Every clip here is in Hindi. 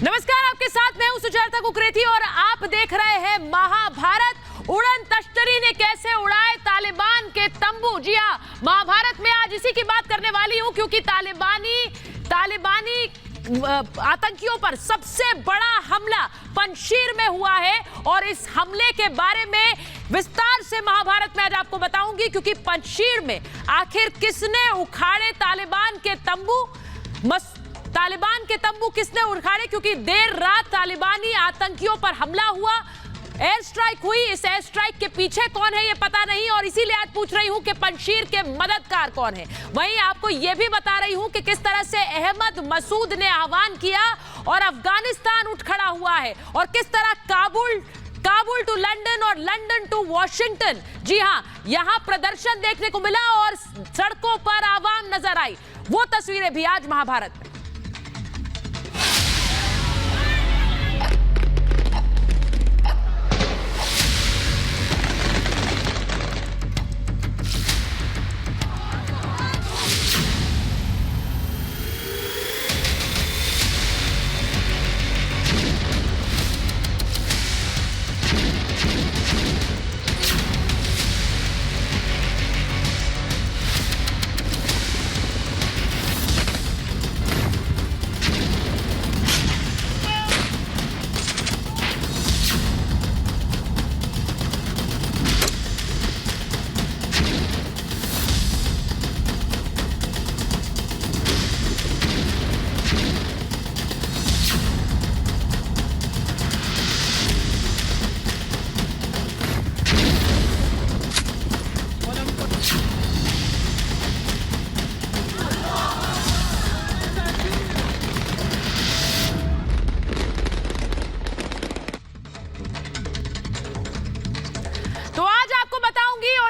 नमस्कार, आपके साथ मैं हूं सुचेता कुकरेती और आप देख रहे हैं महाभारत। उड़न तश्तरी ने कैसे उड़ाए तालिबान के तंबू। जी हां, महाभारत में आज इसी की बात करने वाली हूं क्योंकि तालिबानी आतंकियों पर सबसे बड़ा हमला पंजशीर में हुआ है और इस हमले के बारे में विस्तार से महाभारत में आज आपको बताऊंगी क्योंकि पंजशीर में आखिर किसने उखाड़े तालिबान के तंबू किसने उखाड़े, क्योंकि देर रात तालिबानी आतंकियों पर हमला हुआ, एयर स्ट्राइक हुई। इस एयर स्ट्राइक के पीछे कौन है ये पता नहीं और इसीलिए आज पूछ रही हूं कि पंजशीर के मददगार कौन है। वहीं आपको यह भी बता रही हूं कि किस तरह से अहमद मसूद ने आह्वान किया और अफगानिस्तान उठ खड़ा हुआ है और किस तरह काबुल टू लंदन और लंदन टू वॉशिंगटन, जी हां, यहां प्रदर्शन देखने को मिला और सड़कों पर आवाम नजर आई। वो तस्वीरें भी आज महाभारत में।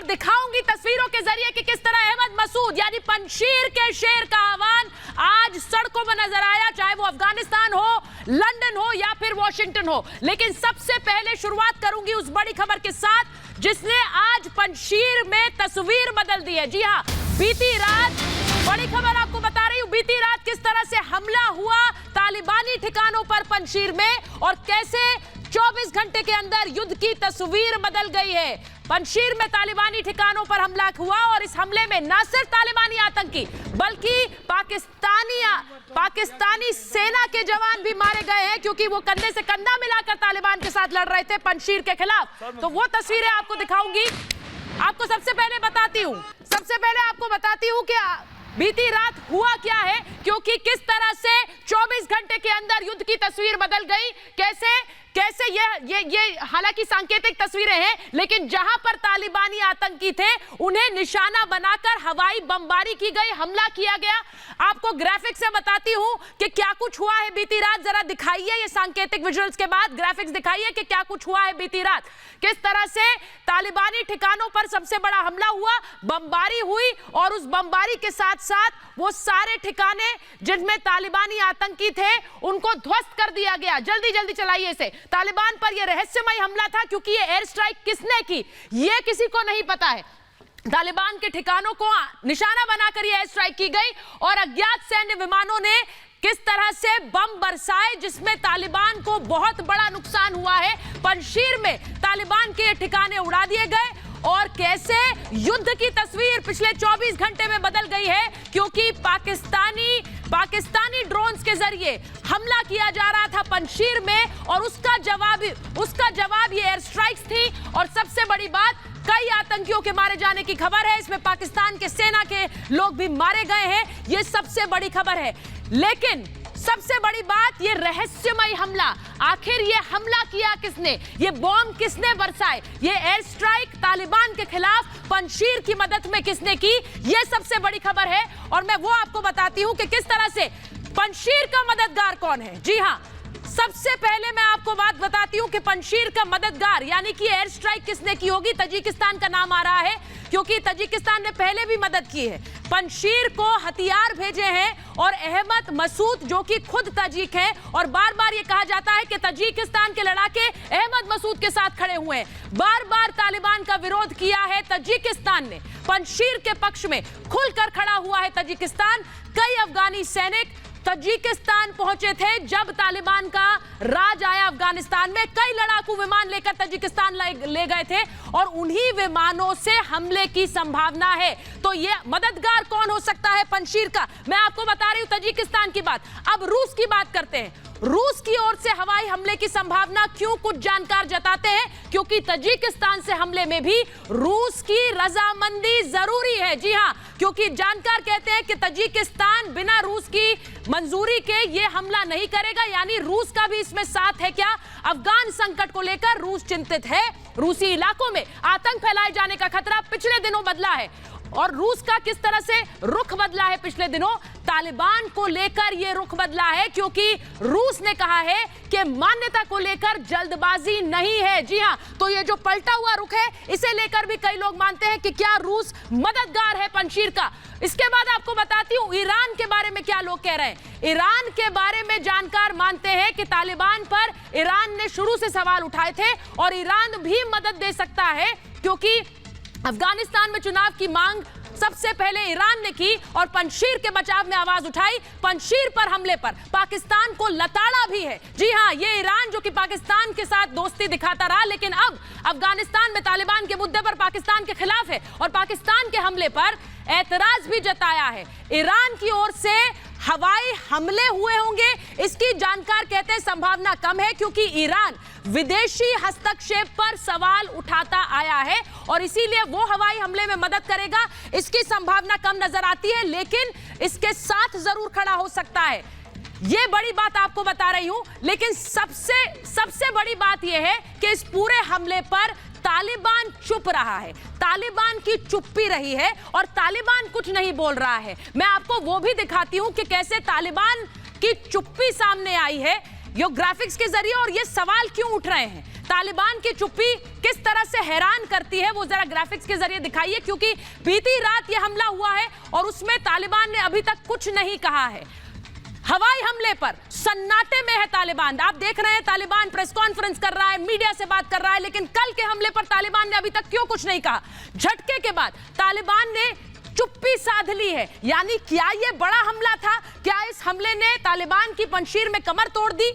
दिखाऊंगी तस्वीरों के जरिए कि किस तरह अहमद मसूद यानी पंजशीर के शेर का आह्वान आज सड़कों में नजर आया, चाहे वो अफगानिस्तान हो, लंदन हो या फिर वॉशिंगटन हो। लेकिन सबसे पहले शुरुआत करूंगी उस बड़ी खबर के साथ जिसने आज पंजशीर में तस्वीर बदल दी है। जी हां, बीती रात बड़ी खबर आपको बता रही हूं, बीती रात किस तरह से हमला हुआ तालिबानी ठिकानों पर पंजशीर में और कैसे 24 घंटे के अंदर युद्ध की तस्वीर बदल गई है। पंजशीर में तालिबानी ठिकानों पर हमला हुआ और इस हमले में न सिर्फ तालिबानी आतंकी बल्कि पाकिस्तानी सेना के जवान भी मारे गए हैं क्योंकि वो कंधे से कंधा मिलाकर तालिबान के साथ लड़ रहे थे पंजशीर के खिलाफ। तो वो तस्वीरें आपको दिखाऊंगी। आपको सबसे पहले बताती हूं कि बीती रात हुआ क्या है, क्योंकि किस तरह से 24 घंटे के अंदर युद्ध की तस्वीर बदल गई। कैसे ये हालांकि सांकेतिक तस्वीरें हैं, लेकिन जहां पर तालिबानी आतंकी थे उन्हें निशाना बनाकर हवाई बमबारी की गई, हमला किया गया। आपको ग्राफिक्स से बताती हूं कि क्या कुछ हुआ है बीती रात। जरा दिखाइए, ये सांकेतिक विजुअल्स के बाद ग्राफिक्स दिखाइए कि क्या कुछ हुआ है बीती रात। किस तरह से तालिबानी ठिकानों पर सबसे बड़ा हमला हुआ, बमबारी हुई और उस बमबारी के साथ साथ वो सारे ठिकाने जिनमें तालिबानी आतंकी थे उनको ध्वस्त कर दिया गया। जल्दी चलाइए इसे। तालिबान पर यह रहस्यमय हमला था क्योंकि ये एयर स्ट्राइक किसने की ये किसी को नहीं पता है। तालिबान के ठिकानों को निशाना बनाकर यह एयर स्ट्राइक की गई और अज्ञात सैन्य विमानों ने किस तरह से बम बरसाए जिसमें तालिबान को बहुत बड़ा नुकसान हुआ है। पंजशीर में तालिबान के ठिकाने उड़ा दिए गए और कैसे युद्ध की तस्वीर पिछले 24 घंटे में बदल गई है क्योंकि पाकिस्तानी ड्रोन्स के जरिए हमला किया जा रहा था पंजशीर में और उसका जवाब ये एयर स्ट्राइक्स थी। और सबसे बड़ी बात, कई आतंकियों के मारे जाने की खबर है, इसमें पाकिस्तान के सेना के लोग भी मारे गए हैं, ये सबसे बड़ी खबर है। लेकिन सबसे बड़ी बात, ये रहस्यमय हमला, आखिर ये हमला किया किसने, ये बॉम्ब किसने बरसाए, ये एयर स्ट्राइक तालिबान के खिलाफ पंजशीर की मदद में किसने की, ये सबसे बड़ी खबर है। और मैं वो आपको बताती हूं कि किस तरह से पंजशीर का मददगार कौन है। जी हां, सबसे पहले मैं आपको बात बताती हूं कि पंजशीर का मददगार यानी कि एयर स्ट्राइक किसने की होगी। तजिकिस्तान का नाम आ रहा है क्योंकि तजिकिस्तान ने पहले भी मदद की है, पंजशीर को हथियार भेजे हैं और अहमद मसूद जो कि खुद तजिक हैं और बार बार ये कहा जाता है कि तजिकिस्तान के लड़ाके अहमद मसूद के साथ खड़े हुए हैं। बार बार तालिबान का विरोध किया है तजिकिस्तान ने, पंजशीर के पक्ष में खुलकर खड़ा हुआ है तजिकिस्तान। कई अफगानी सैनिक, कई तालिबानी आतंकी, कई अफगानी सेना के जवान, 24 घंटे में 24 घंटे के अंदर युद्ध की तस्वीर बदल गई है। तजिकिस्तान पहुंचे थे जब तालिबान का राज आया अफगानिस्तान में। कई लड़ाकू विमान लेकर तजिकिस्तान ले गए थे और उन्हीं विमानों से हमले की संभावना है। तो ये मददगार कौन हो सकता है पंजशीर का? मैं आपको बता रही हूं तजिकिस्तान की बात। अब रूस की बात करते हैं। रूस की ओर से हवाई हमले की संभावना क्यों? कुछ जानकार जताते हैं क्योंकि तजिकिस्तान से हमले में भी रूस की रजामंदी जरूरी है। जी हां, क्योंकि जानकार कहते हैं कि तजिकिस्तान बिना रूस की मंजूरी के ये हमला नहीं करेगा, यानी रूस का भी इसमें साथ है। क्या अफगान संकट को लेकर रूस चिंतित है? रूसी इलाकों में आतंक फैलाए जाने का खतरा पिछले दिनों बदला है और रूस का किस तरह से रुख बदला है पिछले दिनों? तालिबान को लेकर यह रुख बदला है क्योंकि रूस ने कहा है कि मान्यता को लेकर जल्दबाजी नहीं है। जी हां, तो ये जो पलटा हुआ रुख है इसे लेकर भी कई लोग मानते हैं कि क्या रूस मददगार है पंजशीर का। इसके बाद आपको बताती हूं ईरान के बारे में क्या लोग कह रहे हैं। ईरान के बारे में जानकार मानते हैं कि तालिबान पर ईरान ने शुरू से सवाल उठाए थे और ईरान भी मदद दे सकता है क्योंकि अफगानिस्तान में चुनाव की मांग सबसे पहले ईरान ने की और पंजशीर के बचाव में आवाज उठाई। पंजशीर पर हमले पर पाकिस्तान को लताड़ा भी है। जी हां, ये ईरान जो कि पाकिस्तान के साथ दोस्ती दिखाता रहा लेकिन अब अफगानिस्तान में तालिबान के मुद्दे पर पाकिस्तान के खिलाफ है और पाकिस्तान के हमले पर ऐतराज भी जताया है। ईरान की ओर से हवाई हमले हुए होंगे इसकी जानकार कहते हैं संभावना कम है क्योंकि ईरान विदेशी हस्तक्षेप पर सवाल उठाता आया है और इसीलिए वो हवाई हमले में मदद करेगा इसकी संभावना कम नजर आती है, लेकिन इसके साथ जरूर खड़ा हो सकता है। ये बड़ी बात आपको बता रही हूं, लेकिन सबसे बड़ी बात यह है कि इस पूरे हमले पर तालिबान चुप रहा है। तालिबान की चुप्पी रही है और तालिबान कुछ नहीं बोल रहा है। मैं आपको वो भी दिखाती हूं कि कैसे तालिबान की चुप्पी सामने आई है यो ग्राफिक्स के जरिए और ये सवाल क्यों उठ रहे हैं। तालिबान की चुप्पी किस तरह से हैरान करती है वो जरा ग्राफिक्स के जरिए दिखाइए, क्योंकि बीती रात ये हमला हुआ है और उसमें तालिबान ने अभी तक कुछ नहीं कहा है। हवाई हमले पर सन्नाटे में है तालिबान। आप देख रहे हैं तालिबान प्रेस कॉन्फ्रेंस कर रहा है, मीडिया से बात कर रहा है, लेकिन कल के हमले पर तालिबान ने अभी तक क्यों कुछ नहीं कहा? झटके के बाद तालिबान ने चुप्पी साध ली है। यानी क्या यह बड़ा हमला था? क्या इस हमले ने तालिबान की पंजशीर में कमर तोड़ दी?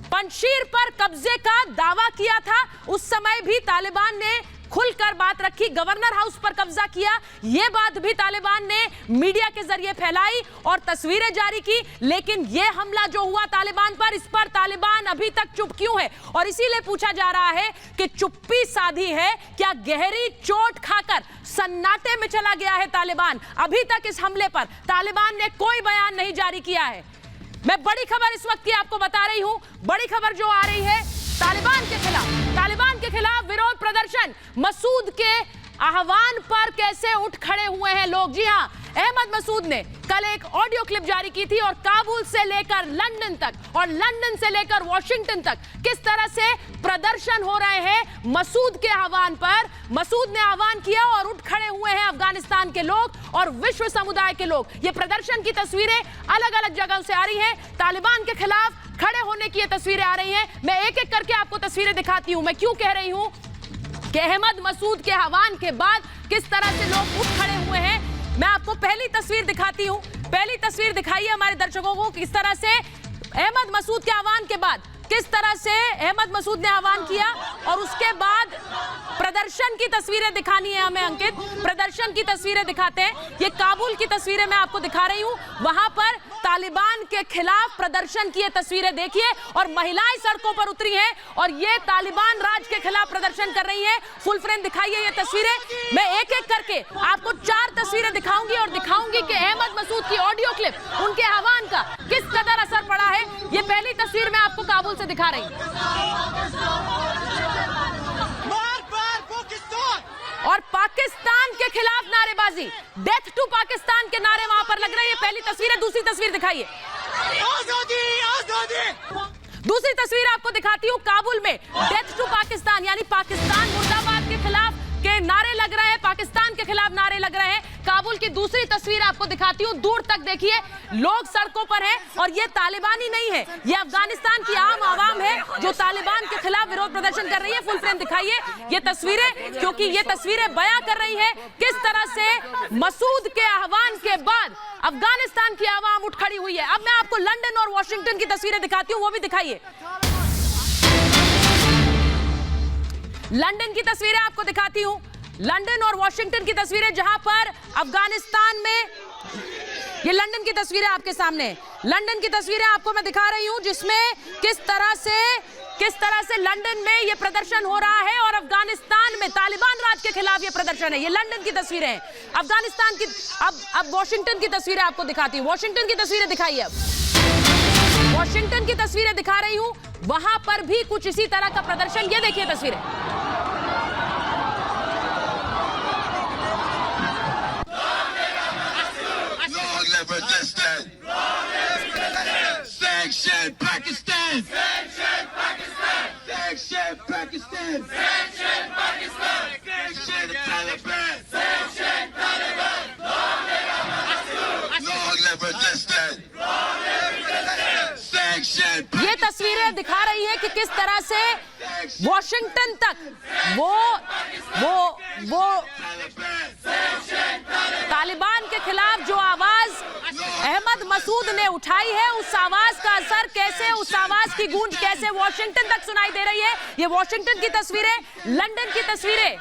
पंजशीर पर कब्जे का दावा किया था, उस समय भी तालिबान ने खुलकर बात रखी। गवर्नर हाउस पर कब्जा किया, यह बात भी तालिबान ने मीडिया के जरिए फैलाई और तस्वीरें जारी की। लेकिन यह हमला जो हुआ तालिबान पर, इस पर तालिबान अभी तक चुप क्यों है? और इसीलिए पूछा जा रहा है कि चुप्पी साधी है, क्या गहरी चोट खाकर सन्नाटे में चला गया है तालिबान? अभी तक इस हमले पर तालिबान ने कोई बयान नहीं जारी किया है। मैं बड़ी खबर इस वक्त की आपको बता रही हूं। बड़ी खबर जो आ रही है तालिबान के खिलाफ विरोध प्रदर्शन, मसूद के आह्वान पर कैसे उठ खड़े हुए हैं लोग। जी हां, अहमद मसूद ने कल एक ऑडियो क्लिप जारी की थी और काबुल से लेकर लंदन तक और लंदन से लेकर वॉशिंगटन तक किस तरह से प्रदर्शन हो रहे हैं मसूद के आह्वान पर। मसूद ने आह्वान किया और उठ खड़े हुए हैं अफगानिस्तान के लोग और विश्व समुदाय के लोग। ये प्रदर्शन की तस्वीरें अलग अलग जगहों से आ रही हैं। तालिबान के खिलाफ खड़े होने की ये तस्वीरें आ रही हैं। मैं एक एक करके आपको तस्वीरें दिखाती हूं। मैं क्यों कह रही हूं कि अहमद मसूद के आह्वान के बाद किस तरह से लोग उठ खड़े हुए हैं। मैं आपको पहली तस्वीर दिखाती हूं। पहली तस्वीर दिखाइए हमारे दर्शकों को, किस तरह से अहमद मसूद के आह्वान के बाद किस तरह से अहमद मसूद ने आह्वान किया और उसके बाद प्रदर्शन की तस्वीरें दिखानी है हमें। अंकित, प्रदर्शन की तस्वीरें दिखाते हैं। ये काबुल की तस्वीरें मैं आपको दिखा रही हूं, वहां पर तालिबान के खिलाफ प्रदर्शन की ये तस्वीरें देखिए और महिलाएं सड़कों पर उतरी हैं और ये तालिबान राज के खिलाफ प्रदर्शन कर रही हैं। फुल फ्रेम दिखाइए ये तस्वीरें। मैं एक एक करके आपको 4 तस्वीरें दिखाऊंगी और दिखाऊंगी कि अहमद मसूद की ऑडियो क्लिप, उनके आह्वान का किस कदर असर पड़ा है। ये पहली तस्वीर मैं आपको काबुल से दिखा रही हूं और पाकिस्तान के खिलाफ नारेबाजी, डेथ टू पाकिस्तान के नारे वहां पर लग रहे हैं। पहली तस्वीर है। दूसरी तस्वीर दिखाइए। दूसरी तस्वीर आपको दिखाती हूं, काबुल में डेथ टू पाकिस्तान यानी पाकिस्तान मुर्दाबाद के खिलाफ के नारे लग रहे हैं, पाकिस्तान के खिलाफ नारे लग रहे हैं। काबुल की दूसरी तस्वीर आपको दिखाती हूं, दूर तक देखिए लोग सड़कों पर हैं और ये तालिबान ही नहीं है, ये अफगानिस्तान की आम आवाम है जो तालिबान के खिलाफ विरोध प्रदर्शन कर रही है। फुल फ्रेम दिखाइए ये तस्वीरें, क्योंकि ये तस्वीरें बयां कर रही है किस तरह से मसूद के आह्वान के बाद अफगानिस्तान की आवाम उठ खड़ी हुई है। अब मैं आपको लंदन और वॉशिंगटन की तस्वीरें दिखाती हूं, वो भी दिखाइए। लंदन की तस्वीरें आपको दिखाती हूं, लंदन और वॉशिंगटन की तस्वीरें, जहां पर अफगानिस्तान में, ये लंदन की तस्वीरें आपके सामने, लंदन की तस्वीरें आपको मैं दिखा रही हूं, जिसमें किस तरह से लंदन में ये प्रदर्शन हो रहा है और अफगानिस्तान में तालिबान राज के खिलाफ ये प्रदर्शन है। ये लंदन की तस्वीरें हैं। अफगानिस्तान की, अब वॉशिंगटन की तस्वीरें आपको दिखाती हूं। वॉशिंगटन की तस्वीरें दिखाइए। अब वॉशिंगटन की तस्वीरें दिखा रही हूं, वहां पर भी कुछ इसी तरह का प्रदर्शन, ये देखिए तस्वीरें। Sanction Pakistan! Sanction Pakistan! Sanction Pakistan! Sanction Pakistan! Sanction Taliban! Sanction Taliban! Long live resistance! Long live resistance! Sanction Pakistan! ये तस्वीरें दिखा रही है कि किस तरह से वॉशिंगटन तक वो तालिबान के खिलाफ जो आवाज अहमद मसूद ने उठाई है, उस आवाज का असर कैसे, उस आवाज की गूंज कैसे वॉशिंगटन तक सुनाई दे रही है। ये वॉशिंगटन की तस्वीरें, लंदन की तस्वीरें।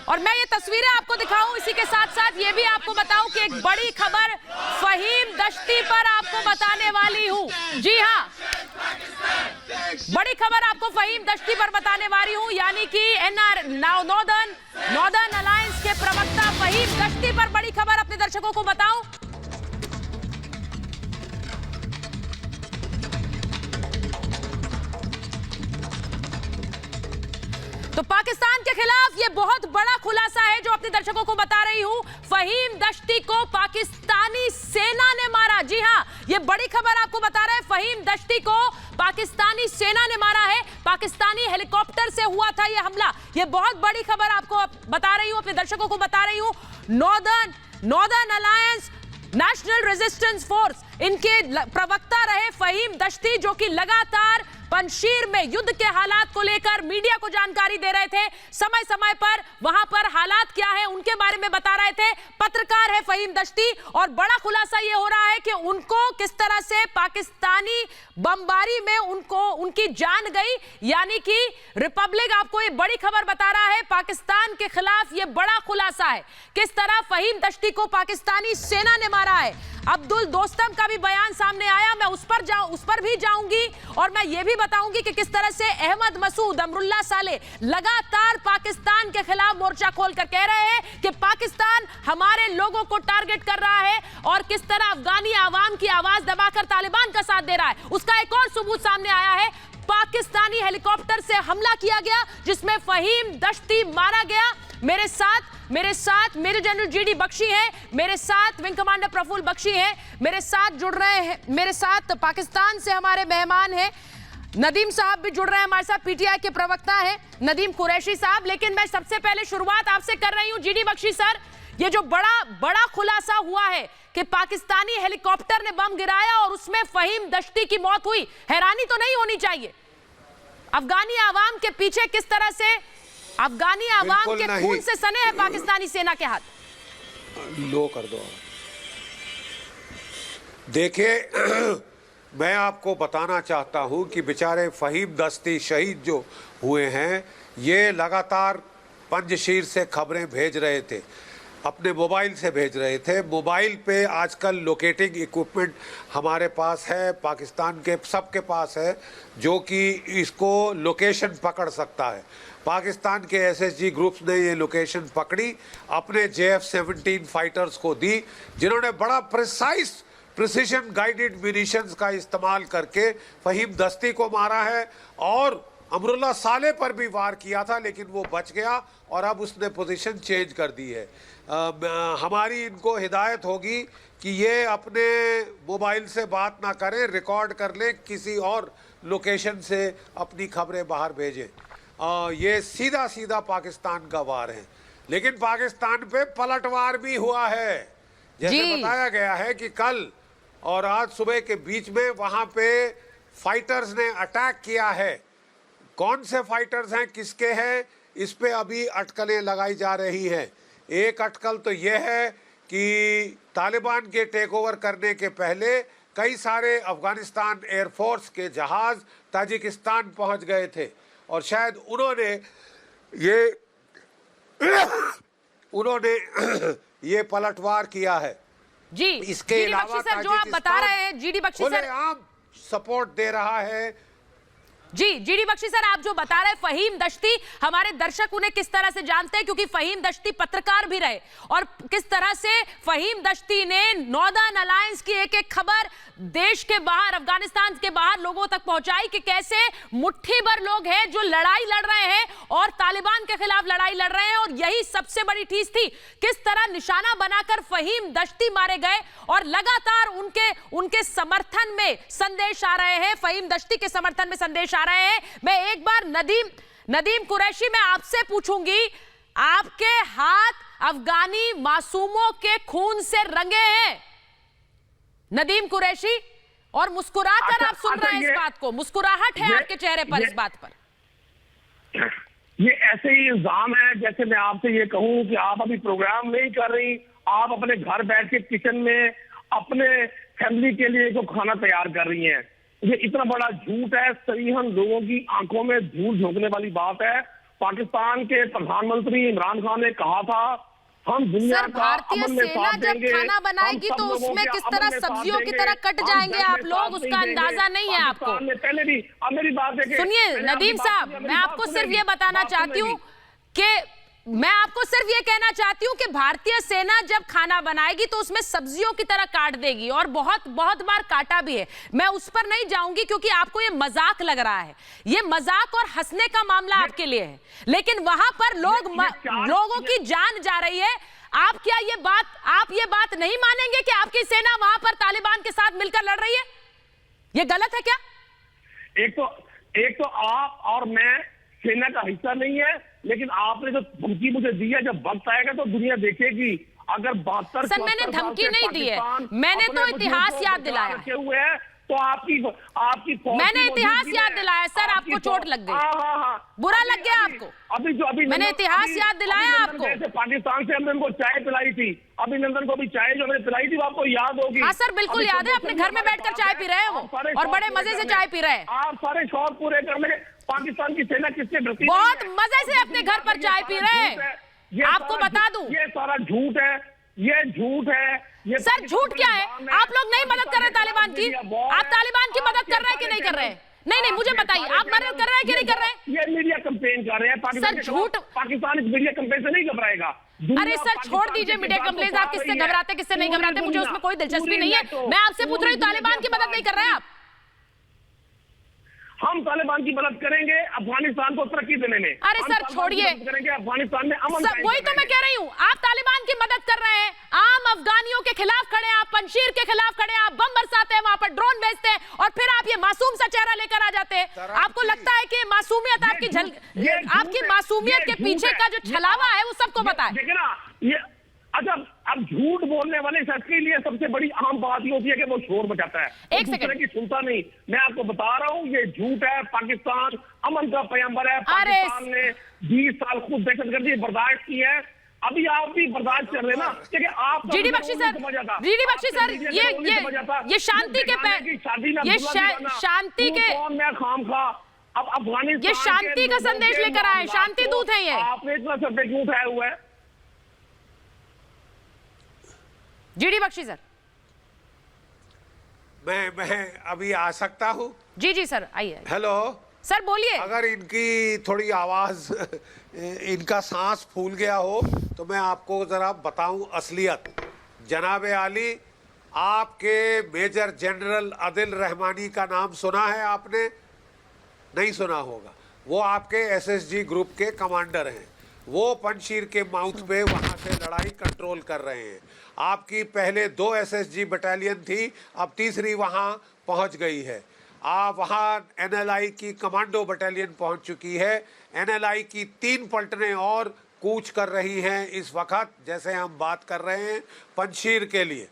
और मैं ये तस्वीरें आपको दिखाऊं, इसी के साथ साथ ये भी आपको बताऊं कि एक बड़ी खबर फहीम दश्ती पर आपको बताने वाली हूं। जी हां, बड़ी खबर आपको फहीम दश्ती पर बताने वाली हूं, यानी कि नॉर्दर्न अलायंस के प्रवक्ता फहीम दश्ती पर बड़ी खबर अपने दर्शकों को बताऊं। तो पाकिस्तान के खिलाफ ये बहुत बड़ा खुलासा है जो अपने दर्शकों को बता रही हूं। फहीम दश्ती को पाकिस्तानी सेना ने मारा। जी हां, ये बड़ी खबर आपको बता रहे हैं, फहीम दश्ती को पाकिस्तानी सेना ने मारा है। पाकिस्तानी हेलीकॉप्टर से हुआ था ये हमला। ये बहुत बड़ी खबर आपको बता रही हूं, अपने दर्शकों को बता रही हूं। Northern alliance national resistance force, इनके प्रवक्ता रहे फहीम दश्ती, जो कि लगातार पंजशीर में युद्ध के हालात को लेकर मीडिया को जानकारी दे रहे थे। समय समय पर वहां पर हालात क्या है उनके बारे में बता रहे थे। पत्रकार है फहीम दश्ती, और बड़ा खुलासा यह हो रहा है कि उनको किस तरह से पाकिस्तानी बमबारी में उनकी जान गई। यानी कि रिपब्लिक आपको ये बड़ी खबर बता रहा है, पाकिस्तान के खिलाफ ये बड़ा खुलासा है, किस तरह फहीम दश्ती को पाकिस्तानी सेना ने मारा है। अब्दुल दोस्तम का भी बयान सामने आया, मैं उस पर भी जाऊंगी और मैं ये भी बताऊंगी कि किस तरह से अहमद मसूद, अमरुल्लाह साले लगातार पाकिस्तान के खिलाफ मोर्चा खोलकर कह रहे हैं कि पाकिस्तान हमारे लोगों को टारगेट कर रहा है, और किस तरह अफगानी आवाम की आवाज दबाकर तालिबान का साथ दे रहा है। उसका एक और सबूत सामने आया है, पाकिस्तानी हेलीकॉप्टर से हमला किया गया जिसमें फहीम दश्ती मारा गया। मेरे साथ मेरे जनरल जीडी बख्शी हैं, मेरे साथ विंग कमांडर प्रफुल्ल बख्शी हैं, मेरे साथ जुड़ रहे हैं, मेरे साथ पाकिस्तान से हमारे मेहमान हैं, नदीम साहब भी जुड़ रहे हैं हमारे साथ, पीटीआई के प्रवक्ता हैं नदीम कुरैशी साहब। लेकिन मैं सबसे पहले शुरुआत आपसे कर रही हूं, जीडी बख्शी सर, ये जो बड़ा खुलासा हुआ है कि पाकिस्तानी हेलीकॉप्टर ने बम गिराया और उसमें फहीम दश्ती की मौत हुई, हैरानी तो नहीं होनी चाहिए? अफगानी आवाम के पीछे किस तरह से अफगानी आवाम के खून से सने हैं पाकिस्तानी सेना के हाथ। लो कर दो। देखिए, मैं आपको बताना चाहता हूं कि बेचारे फहीम दश्ती शहीद जो हुए हैं, ये लगातार पंजशीर से खबरें भेज रहे थे, अपने मोबाइल से भेज रहे थे। मोबाइल पे आजकल लोकेटिंग इक्विपमेंट हमारे पास है, पाकिस्तान के सबके पास है, जो कि इसको लोकेशन पकड़ सकता है। पाकिस्तान के एसएसजी ग्रुप्स ने ये लोकेशन पकड़ी, अपने JF-17 फाइटर्स को दी, जिन्होंने बड़ा प्रिसिशन गाइडेड म्यूनिशंस का इस्तेमाल करके फहीम दश्ती को मारा है और अमरुल्लाह साले पर भी वार किया था, लेकिन वो बच गया और अब उसने पोजीशन चेंज कर दी है। हमारी इनको हिदायत होगी कि ये अपने मोबाइल से बात ना करें, रिकॉर्ड कर लें, किसी और लोकेशन से अपनी खबरें बाहर भेजें। ये सीधा सीधा पाकिस्तान का वार है, लेकिन पाकिस्तान पे पलटवार भी हुआ है। जैसे बताया गया है कि कल और आज सुबह के बीच में वहां पे फाइटर्स ने अटैक किया है। कौन से फाइटर्स हैं, किसके हैं, इस पे अभी अटकलें लगाई जा रही हैं। एक अटकल तो यह है कि तालिबान के टेक ओवर करने के पहले कई सारे अफगानिस्तान एयरफोर्स के जहाज ताजिकिस्तान पहुंच गए थे और शायद उन्होंने ये पलटवार किया है। जी, इसके अलावा सर, जो आप बता रहे हैं, जीडी बख्शी सर आम सपोर्ट दे रहा है। जीडी बख्शी सर, आप जो बता रहे हैं फहीम दश्ती, हमारे दर्शक उन्हें किस तरह से जानते हैं, क्योंकि फहीम दश्ती पत्रकार भी रहे, और किस तरह से फहीम दश्ती ने नॉर्दर्न अलायंस की एक एक खबर देश के बाहर, अफगानिस्तान के बाहर लोगों तक पहुंचाई कि कैसे मुट्ठी भर लोग हैं जो लड़ाई लड़ रहे हैं और तालिबान के खिलाफ लड़ाई लड़ रहे हैं, और यही सबसे बड़ी चीज थी। किस तरह निशाना बनाकर फहीम दश्ती मारे गए और लगातार उनके समर्थन में संदेश आ रहे हैं, फहीम दश्ती के समर्थन में संदेश आ रहे हैं। मैं एक बार नदीम कुरैशी, मैं आपसे पूछूंगी, आपके हाथ अफगानी मासूमों के खून से रंगे हैं नदीम कुरैशी, और मुस्कुराकर आप सुन रहे हैं इस बात को, मुस्कुराहट है आपके चेहरे पर इस बात पर। ये ऐसे ही इल्जाम है जैसे मैं आपसे ये कहूं कि आप अभी प्रोग्राम नहीं कर रही, आप अपने घर बैठ के किचन में अपने फैमिली के लिए जो खाना तैयार कर रही हैं। ये इतना बड़ा झूठ है, सरीहन लोगों की आंखों में धूल झोंकने वाली बात है। पाकिस्तान के प्रधानमंत्री इमरान खान ने कहा था हम दुनिया का भारतीय सेना जब खाना बनाएगी तो उसमें किस तरह सब्जियों की तरह कट जाएंगे आप लोग, उसका अंदाजा नहीं है आपको। पहले भी अब मेरी बात है, सुनिए नदीम साहब, मैं आपको सिर्फ ये बताना चाहती हूँ कि मैं आपको सिर्फ ये कहना चाहती हूँ कि भारतीय सेना जब खाना बनाएगी तो उसमें सब्जियों की तरह काट देगी, और बहुत बहुत बार काटा भी है। मैं उस पर नहीं जाऊंगी क्योंकि आपको ये मजाक लग रहा है, ये मजाक और हंसने का मामला आपके लिए है, लेकिन वहां पर लोगों की जान जा रही है। आप ये बात नहीं मानेंगे कि आपकी सेना वहां पर तालिबान के साथ मिलकर लड़ रही है? ये गलत है क्या? एक तो आप और मैं सेना का हिस्सा नहीं है, लेकिन आपने जो धमकी मुझे दी है, जब वक्त आएगा तो दुनिया देखेगी। अगर 72 सर, मैंने धमकी नहीं दी है, मैंने तो इतिहास याद दिलाया हुए है, तो आपकी मैंने इतिहास याद दिलाया। सर, आपको चोट लग गई, बुरा लग गया आपको? अभी मैंने इतिहास याद दिलाया आपको। पाकिस्तान से हमने उनको चाय पिलाई थी, अभिनंदन को भी चाय जो मैंने पिलाई थी वो आपको याद होगी। हाँ सर, बिल्कुल याद है, अपने घर में बैठकर चाय पी रहे हैं वो, और बड़े मजे से चाय पी रहे हैं। आप सारे शौक पूरे करने पाकिस्तान की सेना किससे डरती है? बहुत मजे से अपने घर पर चाय पी रहे हैं। आपको बता दूं, ये सारा झूठ है, ये झूठ है। सर झूठ क्या है? आप लोग नहीं मदद कर रहे तालिबान की? आप तालिबान की मदद कर रहे हैं कि नहीं कर रहे हैं? नहीं, मुझे बताइए, आप मदद कर रहे हैं कि नहीं कर रहे हैं? ये मीडिया कैंपेन कर रहे हैं। सर झूठ, पाकिस्तान इस मीडिया कैंपेन से नहीं घबराएगा। अरे सर छोड़ दीजिए मीडिया कंप्लेंट, आप किससे घबराते किससे नहीं घबराते, मुझे उसमें कोई दिलचस्पी नहीं है। मैं आपसे पूछ रही हूँ, तालिबान की मदद नहीं कर रहे हैं आप? हम तालिबान की मदद करेंगे अफगानिस्तान को तरक्की देने में। अरे सर छोड़िए, अफगानिस्तान में अमन, वही तो मैं कह रही हूँ, आप तालिबान की मदद कर रहे हैं, आम अफगानियों के खिलाफ खड़े हैं, आप पंशीर के खिलाफ खड़े हैं, आप बम बरसाते हैं, वहां पर ड्रोन भेजते हैं, और फिर आप ये मासूम सा चेहरा लेकर आ जाते हैं। आपको लगता है कि मासूमियत आपकी मासूमियत के पीछे का जो छलावा है वो सबको पता है। देखिए ना, ये अच्छा, अब झूठ बोलने वाले शख्स के लिए सबसे बड़ी आम बात ये होती है कि वो शोर मचाता है, एक सेकंड की सुनता नहीं। मैं आपको बता रहा हूँ, ये झूठ है। पाकिस्तान अमन का पैगंबर है। पाकिस्तान ने 20 साल खुद दहशतगर्दी बर्दाश्त की है, अभी आप भी बर्दाश्त कर रहे ना। क्योंकि आप जीडी बख्शी सर, ये शांति के ये शांति के मैं खाम खा अब अफगानिस्तान, ये शांति का संदेश लेकर आए, शांति दूत है ये। आपने इतना सब्जेक्ट क्यों उठाया हुआ है? जीडी बख्शी सर, मैं अभी आ सकता हूँ? जी सर आइए। हेलो सर बोलिए। अगर इनकी थोड़ी आवाज, इनका सांस फूल गया हो तो मैं आपको जरा बताऊं असलियत। जनाब आली, आपके मेजर जनरल आदिल रहमानी का नाम सुना है आपने? नहीं सुना होगा। वो आपके एसएसजी ग्रुप के कमांडर हैं। वो पंजशीर के माउथ पे वहाँ से लड़ाई कंट्रोल कर रहे हैं। आपकी पहले 2 एसएसजी बटालियन थी, अब तीसरी वहाँ पहुँच गई है। आप वहाँ एनएलआई की कमांडो बटालियन पहुँच चुकी है। एनएलआई की 3 पलटनें और कूच कर रही हैं इस वक्त, जैसे हम बात कर रहे हैं पंजशीर के लिए।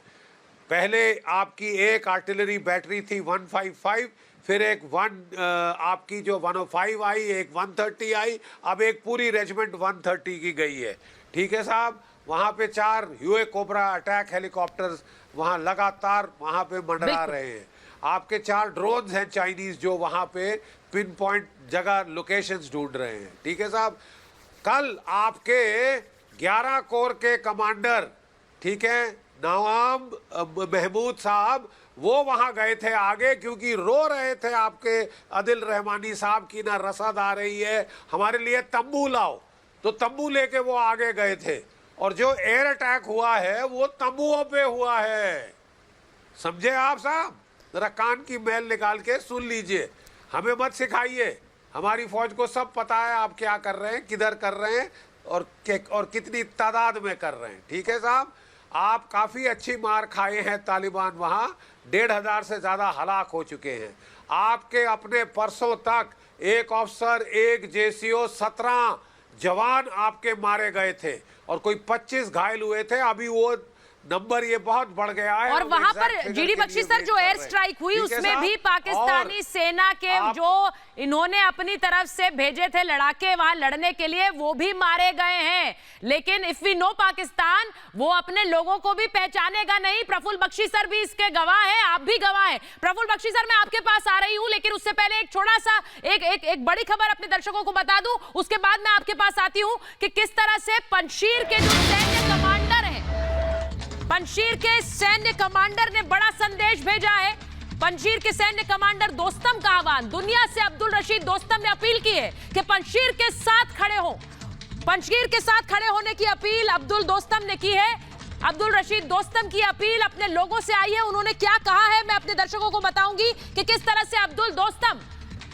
पहले आपकी एक आर्टिलरी बैटरी थी 155, फिर एक आपकी जो 105 आई, एक 130 आई, अब एक पूरी रेजिमेंट 130 की गई है। ठीक है साहब, वहाँ पे 4 यूए कोबरा अटैक हेलीकॉप्टर्स वहाँ लगातार वहाँ पे मंडरा रहे हैं। आपके 4 ड्रोन्स हैं चाइनीज जो वहाँ पे पिन पॉइंट जगह लोकेशंस ढूंढ रहे हैं। ठीक है साहब, कल आपके 11 कोर के कमांडर, ठीक है, नवाब महमूद साहब, वो वहां गए थे आगे, क्योंकि रो रहे थे आपके आदिल रहमानी साहब की ना रसद आ रही है, हमारे लिए तंबू लाओ। तो तंबू लेके वो आगे गए थे, और जो एयर अटैक हुआ है वो तंबुओं पे हुआ है। समझे आप साहब? जरा कान की मैल निकाल के सुन लीजिए, हमें मत सिखाइए। हमारी फौज को सब पता है आप क्या कर रहे हैं, किधर कर रहे हैं, और कितनी तादाद में कर रहे हैं। ठीक है साहब, आप काफ़ी अच्छी मार खाए हैं। तालिबान वहाँ 1500 से ज़्यादा हलाक हो चुके हैं। आपके अपने परसों तक एक ऑफिसर, एक जेसीओ, 17 जवान आपके मारे गए थे और कोई 25 घायल हुए थे। अभी वो नंबर ये बहुत बढ़ गया है। और वहां पर जीडी बख्शी सर जो एयर स्ट्राइक हुई उसमें भी पाकिस्तानी सेना के जो इन्होंने अपनी तरफ से भेजे थे लड़ाके वहां लड़ने के लिए, वो भी मारे गए हैं। लेकिन इफ वी नो पाकिस्तान, वो अपने लोगों को भी पहचानेगा नहीं। प्रफुल्ल बख्शी सर भी इसके गवाह है, आप भी गवाह है। प्रफुल्ल बख्शी सर, मैं आपके पास आ रही हूं, लेकिन उससे पहले एक छोटा सा एक बड़ी खबर अपने दर्शकों को बता दूं, उसके बाद मैं आपके पास आती हूं कि किस तरह से पंजशीर के जो सैन्य कमांडर हैं, पंजशीर के सैन्य कमांडर ने बड़ा संदेश भेजा है। पंजशीर के सैन्य कमांडर दोस्तम का आह्वान, दुनिया से अब्दुल रशीद दोस्तम ने अपील की है कि पंजशीर के साथ खड़े हो। पंजशीर के साथ खड़े होने की अपील अब्दुल दोस्तम ने की है। अब्दुल रशीद दोस्तम की अपील अपने लोगों से आई है। उन्होंने क्या कहा है मैं अपने दर्शकों को बताऊंगी कि किस तरह से अब्दुल दोस्तम,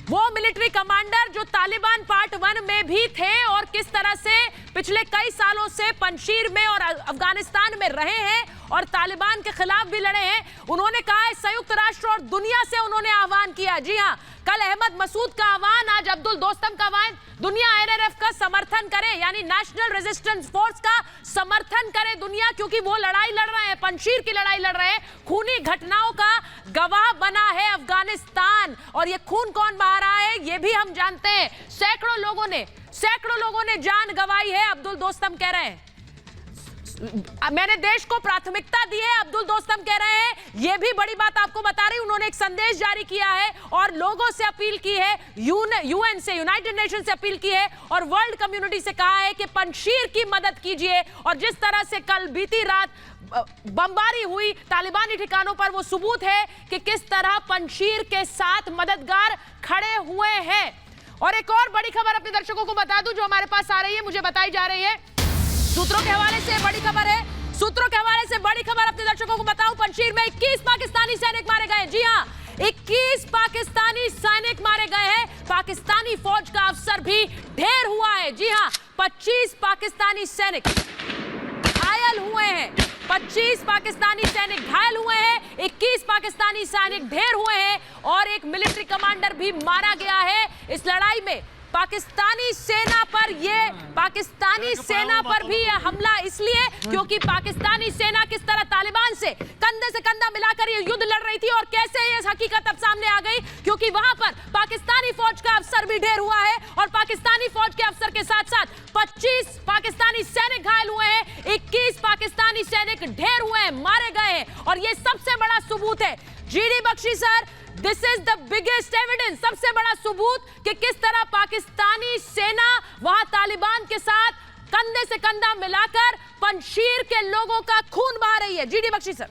वो मिलिट्री कमांडर जो तालिबान पार्ट 1 में भी थे और किस तरह से पिछले कई सालों से पंजशीर में और अफगानिस्तान में रहे हैं और तालिबान के खिलाफ भी लड़े हैं, उन्होंने कहा है संयुक्त राष्ट्र और दुनिया से उन्होंने आह्वान किया। जी हां, कल अहमद मसूद का आह्वान, आज अब्दुल दोस्तम का आह्वान, दुनिया एनआरएफ का समर्थन करे, यानी नेशनल रेजिस्टेंस फोर्स का समर्थन करे दुनिया, क्योंकि वो लड़ाई लड़ रहे हैं, पंजशीर की लड़ाई लड़ रहे हैं। खूनी घटनाओं का गवाह बना है अफगानिस्तान, और ये खून कौन बहा रहा है ये भी हम जानते हैं। सैकड़ों लोगों ने जान गंवाई है, अब्दुल दोस्तम कह रहे हैं। मैंने देश को प्राथमिकता दी है, अब्दुल दोस्तम कह रहे हैं। यह भी बड़ी बात आपको बता रही, उन्होंने एक संदेश जारी किया है और लोगों से अपील की है, यूएन से, यूनाइटेड नेशन से अपील की है और वर्ल्ड कम्युनिटी से कहा है कि पंजशीर की मदद कीजिए। और जिस तरह से कल बीती रात बमबारी हुई तालिबानी ठिकानों पर, वो सबूत है कि किस तरह पंजशीर के साथ मददगार खड़े हुए हैं। और एक और बड़ी खबर अपने दर्शकों को बता दूं जो हमारे पास आ रही है, मुझे बताई जा रही है सूत्रों के हवाले से बड़ी खबर है। सूत्रों के हवाले से बड़ी खबर अपने दर्शकों को बताऊं, पंजशीर में 21 पाकिस्तानी सैनिक मारे गए। जी हां, 21 पाकिस्तानी सैनिक मारे गए हैं। पाकिस्तानी फौज का अफसर भी ढेर हुआ है। जी हां, 25 पाकिस्तानी सैनिक घायल हुए हैं, 25 पाकिस्तानी सैनिक घायल हुए हैं, 21 पाकिस्तानी सैनिक ढेर हुए हैं और एक मिलिट्री कमांडर भी मारा गया है इस लड़ाई में। पाकिस्तानी सेना पर भी यह हमला इसलिए क्योंकि पाकिस्तानी सेना किस तरह तालिबान से कंधे से कंधा मिलाकर ये युद्ध लड़ रही थी और कैसे ये हकीकत अब सामने आ गई, क्योंकि वहां पर पाकिस्तानी फौज का अफसर भी ढेर हुआ है और पाकिस्तानी फौज के अफसर के साथ साथ 25 पाकिस्तानी सैनिक घायल हुए हैं, 21 पाकिस्तानी सैनिक ढेर हुए हैं, मारे गए हैं। और ये सबसे बड़ा सबूत है GD Bakshi sir, this is the biggest evidence, सबसे बड़ा सबूत कि किस तरह पाकिस्तानी सेना वहां तालिबान के साथ कंधे से कंधा मिलाकर पंजशीर के लोगों का खून बहा रही है। जीडी बख्शी सर,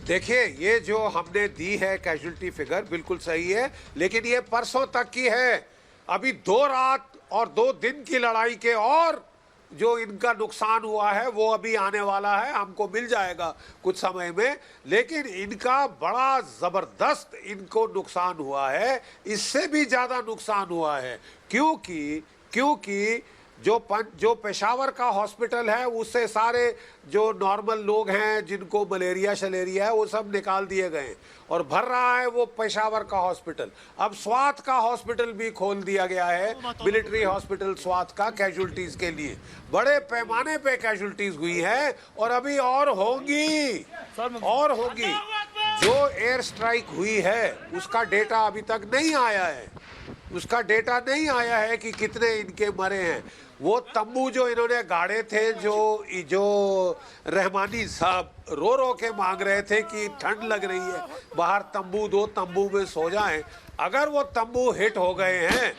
देखिए, ये जो हमने दी है कैजुअल्टी फिगर बिल्कुल सही है, लेकिन ये परसों तक की है। अभी 2 रात और 2 दिन की लड़ाई के और जो इनका नुकसान हुआ है वो अभी आने वाला है, हमको मिल जाएगा कुछ समय में, लेकिन इनका बड़ा जबरदस्त इनको नुकसान हुआ है, इससे भी ज्यादा नुकसान हुआ है। क्योंकि जो पेशावर का हॉस्पिटल है उससे सारे जो नॉर्मल लोग हैं जिनको मलेरिया शलेरिया है वो सब निकाल दिए गए और भर रहा है वो पेशावर का हॉस्पिटल। अब स्वात का हॉस्पिटल भी खोल दिया गया है, मिलिट्री हॉस्पिटल स्वात का, कैजुअल्टीज के लिए। बड़े पैमाने पे कैजुअल्टीज हुई है और अभी और होगी। जो एयर स्ट्राइक हुई है उसका डेटा अभी तक नहीं आया है, कि कितने इनके मरे हैं। वो तंबू जो इन्होंने गाड़े थे, जो रहमानी साहब रो के मांग रहे थे कि ठंड लग रही है, बाहर तंबू दो, तंबू में सो जाएं। अगर वो तंबू हिट हो गए हैं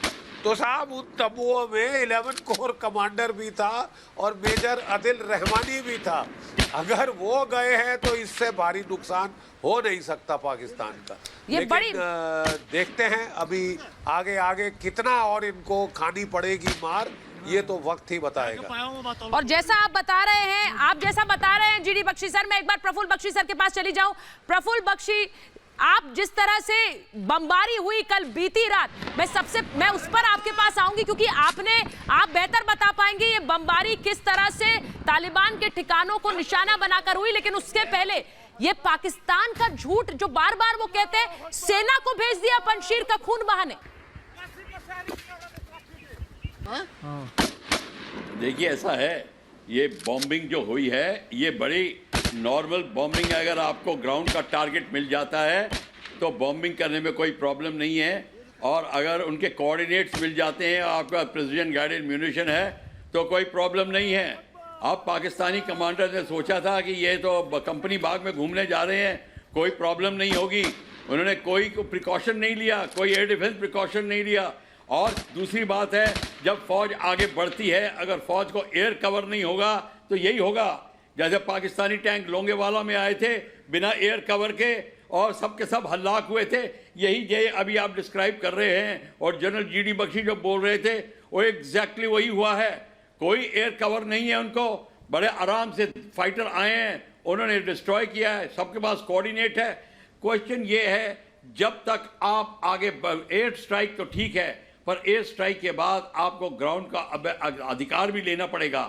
तो साहब उन तंबुओं में 11 कोर कमांडर भी था और मेजर आदिल रहमानी भी था। अगर वो गए हैं तो इससे भारी नुकसान हो नहीं सकता पाकिस्तान का। लेकिन देखते हैं अभी आगे कितना और इनको खानी पड़ेगी मार, ये तो वक्त ही बताएगा। और जैसा आप बता रहे हैं जीडी बख्शी सर, मैं एक बार प्रफुल्ल बख्शी सर के पास चली जाऊं। प्रफुल्ल बख्शी, आप जिस तरह से बमबारी हुई कल बीती रात, मैं उस पर आपके पास आऊंगी क्योंकि आप बेहतर बता पाएंगे ये बमबारी किस तरह से तालिबान के ठिकानों को निशाना बनाकर हुई। लेकिन उसके पहले ये पाकिस्तान का झूठ जो बार बार वो कहते हैं सेना को भेज दिया पंजशीर का खून बहाने। देखिए ऐसा है, ये बॉम्बिंग जो हुई है ये बड़ी नॉर्मल बॉम्बिंग है। अगर आपको ग्राउंड का टारगेट मिल जाता है तो बॉम्बिंग करने में कोई प्रॉब्लम नहीं है, और अगर उनके कोऑर्डिनेट्स मिल जाते हैं, आपका प्रिसिजन गाइडेड म्यूनिशन है तो कोई प्रॉब्लम नहीं है। अब पाकिस्तानी कमांडर ने सोचा था कि ये तो कंपनी बाग में घूमने जा रहे हैं, कोई प्रॉब्लम नहीं होगी। उन्होंने कोई प्रिकॉशन नहीं लिया, कोई एयर डिफेंस प्रिकॉशन नहीं लिया। और दूसरी बात है, जब फौज आगे बढ़ती है, अगर फौज को एयर कवर नहीं होगा तो यही होगा। जैसे पाकिस्तानी टैंक लोंगेवाला में आए थे बिना एयर कवर के और सबके सब हल्लाक हुए थे, यही अभी आप डिस्क्राइब कर रहे हैं। और जनरल जीडी बख्शी जो बोल रहे थे वो एग्जैक्टली वही हुआ है। कोई एयर कवर नहीं है उनको, बड़े आराम से फाइटर आए हैं, उन्होंने डिस्ट्रॉय किया है, सबके पास कोऑर्डिनेट है। क्वेश्चन ये है, जब तक आप आगे एयर स्ट्राइक तो ठीक है, पर एयर स्ट्राइक के बाद आपको ग्राउंड का अधिकार भी लेना पड़ेगा।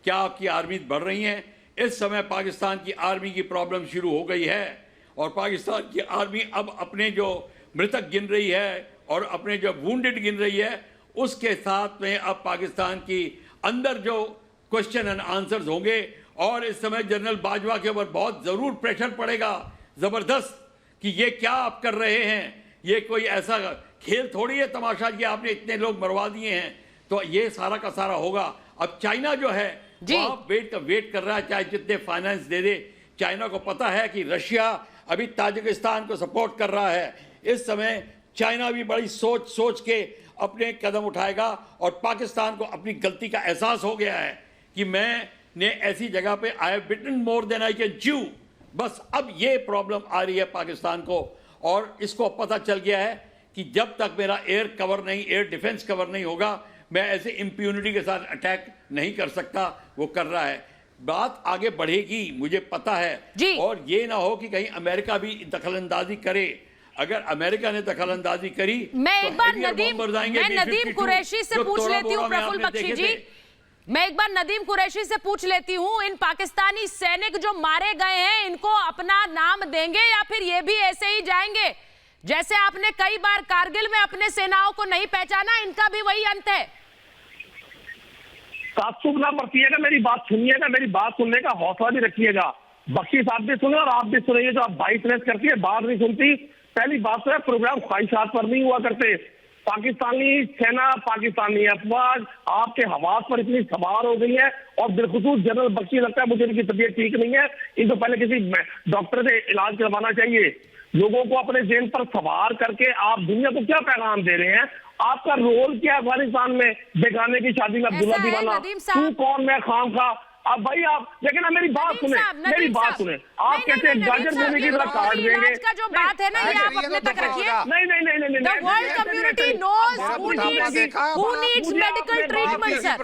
क्या आपकी आर्मी बढ़ रही है? इस समय पाकिस्तान की आर्मी की प्रॉब्लम शुरू हो गई है और पाकिस्तान की आर्मी अब अपने जो मृतक गिन रही है और अपने जो वुंडेड गिन रही है, उसके साथ में अब पाकिस्तान की अंदर जो क्वेश्चन एंड आंसर्स होंगे। और इस समय जनरल बाजवा के ऊपर बहुत ज़रूर प्रेशर पड़ेगा ज़बरदस्त कि ये क्या आप कर रहे हैं, ये कोई ऐसा खेल थोड़ी है तमाशा कि आपने इतने लोग मरवा दिए हैं। तो ये सारा का सारा होगा। अब चाइना जो है वो वेट कर रहा है, चाहे जितने फाइनेंस दे दे। चाइना को पता है कि रशिया अभी ताजिकिस्तान को सपोर्ट कर रहा है। इस समय चाइना भी बड़ी सोच के अपने कदम उठाएगा और पाकिस्तान को अपनी गलती का एहसास हो गया है कि मैंने ऐसी जगह पे I have bitten more than I can chew. बस अब ये प्रॉब्लम आ रही है पाकिस्तान को, और इसको पता चल गया है कि जब तक मेरा एयर कवर नहीं, एयर डिफेंस कवर नहीं होगा, मैं ऐसे इम्प्यूनिटी के साथ अटैक नहीं कर सकता। वो कर रहा है, बात आगे बढ़ेगी मुझे पता है। और ये ना हो कि कहीं अमेरिका भी दखलंदाजी करे। अगर अमेरिका ने दखलंदाजी करी, मैं एक बार नदीम कुरैशी से पूछ लेती हूँ। प्रफुल्ल बख्शी जी, मैं एक बार नदीम कुरैशी से पूछ लेती हूँ, इन पाकिस्तानी सैनिक जो मारे गए हैं इनको अपना नाम देंगे या फिर ये भी ऐसे ही जाएंगे? जैसे आपने कई बार कारगिल में अपने सेनाओं को नहीं पहचाना, इनका भी वही अंत है। तात्सुब ना बरतिएगा, मेरी बात सुनिएगा, मेरी बात सुनने का हौसला भी रखिएगा। बख्शी साहब भी सुने और आप भी सुनिए। जो आप बाइस रेस करती है, बात नहीं सुनती। पहली बात तो है, प्रोग्राम ख्वाहिशात पर नहीं हुआ करते। पाकिस्तानी सेना, पाकिस्तानी अफवाज आपके हवास पर इतनी सवार हो गई है, और बिलखुसूस जनरल बख्शी, लगता है मुझे इनकी तबीयत ठीक नहीं है, इनको पहले किसी डॉक्टर से इलाज करवाना चाहिए। लोगों को अपने जेल पर सवार करके आप दुनिया को क्या पैगाम दे रहे हैं? आपका रोल क्या है अफगानिस्तान में? बेगाने की शादी में अब्दुल्ला दीवाना, तू कौन मैं खाम खा। अब भाई आप लेकिन मेरी बात सुने, मेरी बात सुने। आप कहते हैं गाजर देने की तरह काट देंगे। का जो बात है ना, ये आप अपने तक रखिए। नहीं। The world community knows who needs medical treatment, sir.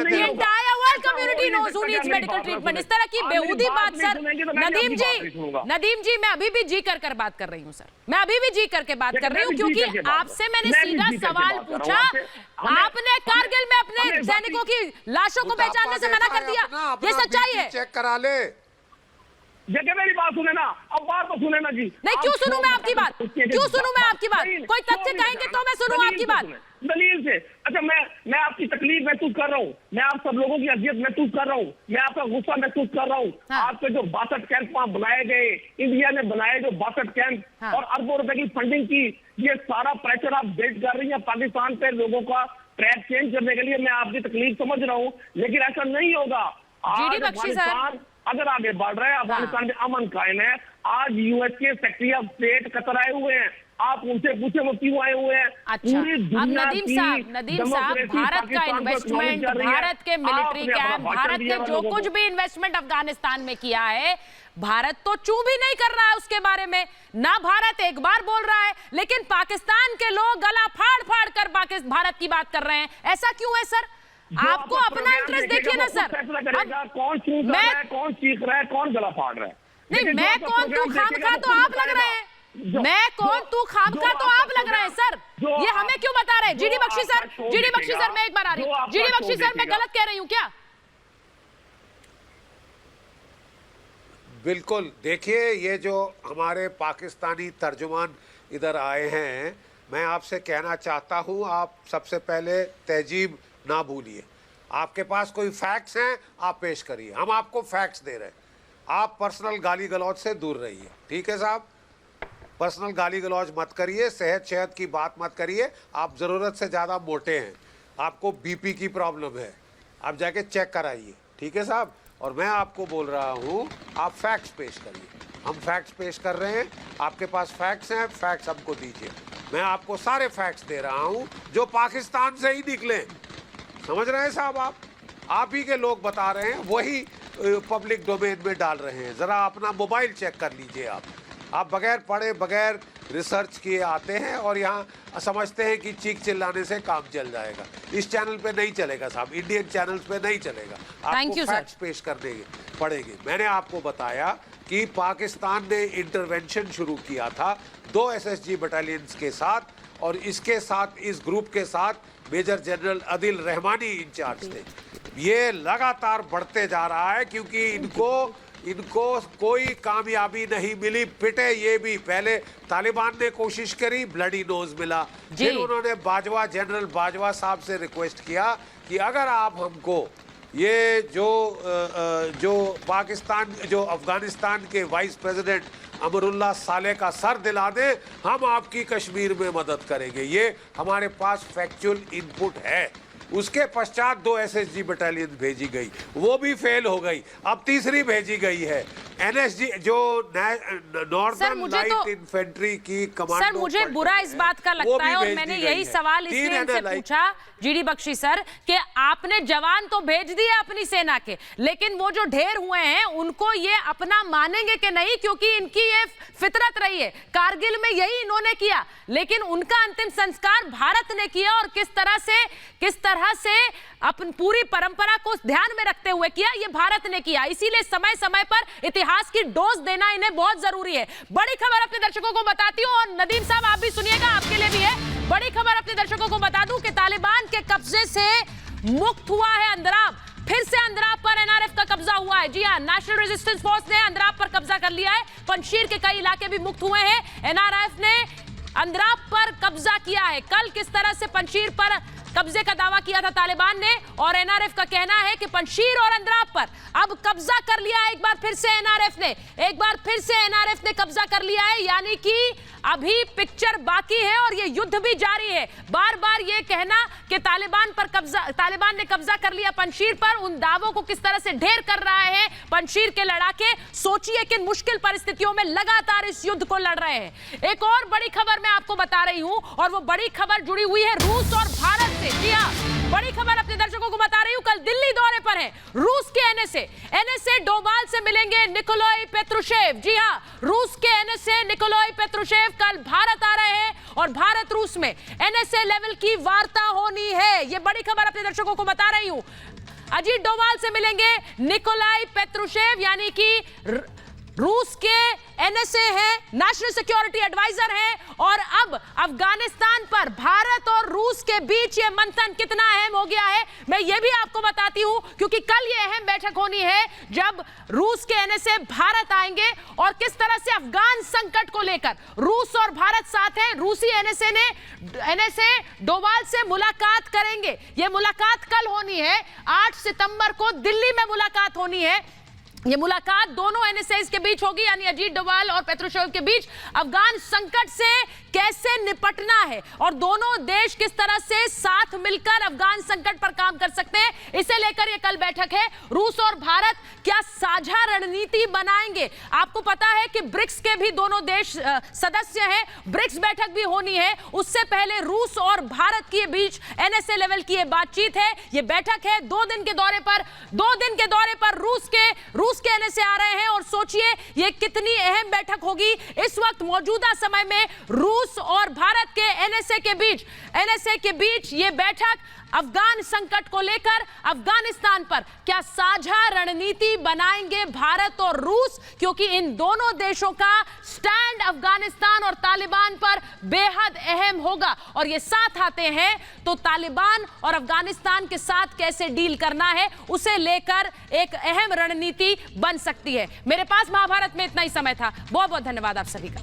The entire world community knows who needs medical treatment. इस तरह की बेहूदी बात सर नदीम जी मैं अभी भी जी कर बात कर रही हूँ सर, मैं अभी भी जी करके बात कर रही हूँ, क्योंकि आपसे मैंने सीधा सवाल पूछा, आपने कारगिल में अपने सैनिकों की लाशों को पहचानने से मना कर दिया, ये सच्चाई है। चेक करा ले। जगह मेरी बात सुने ना, अब बात तो सुने ना जी। नहीं क्यों सुनूं मैं आपकी बात, क्यों सुनूं मैं आपकी बात? कोई तथ्य कहेंगे तो मैं सुनूं आपकी बात। दलील से। अच्छा मैं आपकी तकलीफ महसूस कर रहा हूँ, मैं आप सब लोगों की अजियत महसूस कर रहा हूँ, मैं आपका गुस्सा महसूस कर रहा हूँ। हाँ। आपके जो 62 कैंप वहां बनाए गए, इंडिया ने बनाए जो 62 कैंप, हाँ। और अरबों रुपए की फंडिंग की, ये सारा प्रेशर आप बिल्ड कर रही है पाकिस्तान पे लोगों का ट्रैक चेंज करने के लिए। मैं आपकी तकलीफ समझ रहा हूँ, लेकिन ऐसा नहीं होगा। जीडी बख्शी सर अगर आगे बढ़ रहा है, अफगानिस्तान में अमन कायम है। आज यूएस के सेक्रेटरी ऑफ स्टेट कतर आए हुए हैं, आप उनसे पूछे वो क्यों आए हुए हैं। अच्छा, अब नदीम साहब भारत का इन्वेस्टमेंट, भारत के मिलिट्री कैंप, भारत ने जो कुछ भी इन्वेस्टमेंट अफगानिस्तान में किया है, भारत तो चू भी नहीं कर रहा है उसके बारे में ना। भारत एक बार बोल रहा है, लेकिन पाकिस्तान के लोग गला फाड़ फाड़ कर भारत की बात कर रहे हैं। ऐसा क्यों है सर? आपको अपना इंटरेस्ट देखिए ना सर। कौन चूक रहा है, कौन चीख रहा है, कौन गला फाड़ रहा है? नहीं मैं कौन तू खामखा तो आप लग रहे हैं, मैं कौन तू खामखा तो आप लग रहे हैं सर। ये हमें क्यों बता रहे हैं? जीडी बख्शी सर मैं एक बार आ रही हूँ। जीडी बख्शी सर मैं गलत कह रही हूँ क्या? बिल्कुल। देखिए ये जो हमारे पाकिस्तानी तर्जुमान इधर आए हैं, मैं आपसे कहना चाहता हूँ, आप सबसे पहले तहजीब ना भूलिए। आपके पास कोई फैक्ट्स हैं आप पेश करिए, हम आपको फैक्ट्स दे रहे हैं। आप पर्सनल गाली गलौज से दूर रहिए, ठीक है साहब? पर्सनल गाली गलौज मत करिए, सेहत की बात मत करिए। आप ज़रूरत से ज़्यादा मोटे हैं, आपको बीपी की प्रॉब्लम है, आप जाके चेक कराइए, ठीक है साहब? और मैं आपको बोल रहा हूँ आप फैक्ट्स पेश करिए। हम फैक्ट्स पेश कर रहे हैं, आपके पास फैक्ट्स हैं, फैक्ट्स हमको दीजिए। मैं आपको सारे फैक्ट्स दे रहा हूँ जो पाकिस्तान से ही निकले। समझ रहे हैं साहब? आप ही के लोग बता रहे हैं, वही पब्लिक डोमेन में डाल रहे हैं। ज़रा अपना मोबाइल चेक कर लीजिए। आप बगैर पढ़े बगैर रिसर्च किए आते हैं और यहाँ समझते हैं कि चीख चिल्लाने से काम चल जाएगा। इस चैनल पे नहीं चलेगा साहब, इंडियन चैनल्स पे नहीं चलेगा। आपको फैक्ट्स पेश करने पड़ेंगे। मैंने आपको बताया कि पाकिस्तान ने इंटरवेंशन शुरू किया था 2 SSG बटालियंस के साथ, और इसके साथ इस ग्रुप के साथ major general Adil Rahmani incharge थे। ये लगातार बढ़ते जा रहा है क्योंकि इनको कोई कामयाबी नहीं मिली। पिटे ये भी, पहले तालिबान ने कोशिश करी, ब्लडी नोज मिला। फिर उन्होंने जनरल बाजवा साहब से रिक्वेस्ट किया कि अगर आप हमको ये जो पाकिस्तान जो अफगानिस्तान के वाइस प्रेसिडेंट अमरुल्लाह साले का सर दिला दे, हम आपकी कश्मीर में मदद करेंगे। ये हमारे पास फैक्चुअल इनपुट है। उसके पश्चात 2 SSG बटालियन भेजी गई, वो भी फेल हो गई। अब तीसरी भेजी गई है NSG जो नॉर्दर्न लाइट इन्फेंट्री की कमांडो। सर मुझे बुरा इस बात का लगता है, और मैंने यही सवाल इसलिए इनसे पूछा जीडी बख्शी सर कि आपने जवान तो भेज दिए अपनी सेना के, लेकिन वो जो ढेर हुए हैं उनको ये अपना मानेंगे कि नहीं? क्योंकि इनकी ये फितरत रही है, कारगिल में यही इन्होंने किया, लेकिन उनका अंतिम संस्कार भारत ने किया, और किस तरह से अपन पूरी परंपरा को ध्यान में रखते हुए किया, ये भारत ने किया। इसीलिए समय समय पर इतिहास की डोज देना इन्हें बहुत जरूरी है। बड़ी खबर अपने दर्शकों को बताती हूँ, और नदीम साहब आप भी सुनिएगा, आपके लिए भी है बड़ी खबर। अपने दर्शकों को बता दूं कि तालिबान के कब्जे से मुक्त हुआ है अंद्राब। फिर से अंद्राब पर NRF का कब्जा हुआ है। जी हां, नेशनल रेजिस्टेंस फोर्स ने अंद्राब पर कब्जा कर लिया है। पंजशीर के कई इलाके भी मुक्त हुए हैं। NRF ने अंद्राब पर कब्जा किया है। कल किस तरह से पंजशीर पर कब्जे का दावा किया था तालिबान ने, और NRF का कहना है कि पंजशीर और अंद्राब पर अब कब्जा कर लिया है। एक बार फिर से NRF ने कब्जा कर लिया है, यानी कि अभी पिक्चर बाकी है और ये युद्ध भी जारी है। बार बार ये कहना कि तालिबान ने कब्जा कर लिया पंजशीर पर, उन दावों को किस तरह से ढेर कर रहा है पंजशीर के लड़ाके। सोचिए किन मुश्किल परिस्थितियों में लगातार इस युद्ध को लड़ रहे हैं। एक और बड़ी खबर मैं आपको बता रही हूं, और वो बड़ी खबर जुड़ी हुई है रूस और भारत से। जी हां, बड़ी खबर अपने दर्शकों को बता रही हूं। कल दिल्ली दौरे पर है रूस के NSA डोभाल से मिलेंगे निकोलाई पेत्रुशेव। जी हां, रूस के NSA निकोलाई पेत्रुशेव कल भारत आ रहे हैं, और भारत रूस में NSA लेवल की वार्ता होनी है। ये बड़ी खबर अपने दर्शकों को बता रही हूं। अजीत डोभाल से मिलेंगे निकोलाई पेत्रुशेव, यानी कि रूस के एनएसए है, नेशनल सिक्योरिटी एडवाइजर है। और अब अफगानिस्तान पर भारत और रूस के बीच ये मंथन कितना अहम हो गया है, मैं ये भी आपको बताती हूं, क्योंकि कल ये अहम बैठक होनी है जब रूस के एनएसए भारत आएंगे और किस तरह से अफगान संकट को लेकर रूस और भारत साथ हैं। रूसी एनएसए डोभाल से मुलाकात करेंगे। ये मुलाकात कल होनी है, 8 सितंबर को दिल्ली में मुलाकात होनी है। ये मुलाकात दोनों एनएसएस के बीच होगी, यानी अजीत डोभाल और पेत्रुशेव के बीच। अफगान संकट से कैसे निपटना है और दोनों देश किस तरह से साथ मिलकर अफगान संकट पर काम कर सकते हैं, इसे लेकर ये कल बैठक है। रूस और भारत क्या साझा रणनीति बनाएंगे? आपको पता है कि ब्रिक्स के भी दोनों देश सदस्य हैं, ब्रिक्स बैठक भी होनी है। उससे पहले रूस और भारत के बीच एनएसए लेवल की ये बातचीत है, ये बैठक है। 2 दिन के दौरे पर रूस के एनएसए आ रहे हैं और सोचिए ये कितनी अहम बैठक होगी। इस वक्त मौजूदा समय में रूस और भारत के एनएसए के बीच ये बैठक अफगान संकट को लेकर अफगानिस्तान पर क्या साझा रणनीति बनाएंगे भारत और रूस, क्योंकि इन दोनों देशों का स्टैंड अफगानिस्तान और तालिबान पर बेहद अहम होगा। और ये साथ आते हैं तो तालिबान और अफगानिस्तान के साथ कैसे डील करना है, उसे लेकर एक अहम रणनीति बन सकती है। मेरे पास महाभारत में इतना ही समय था। बहुत बहुत धन्यवाद आप सभी का।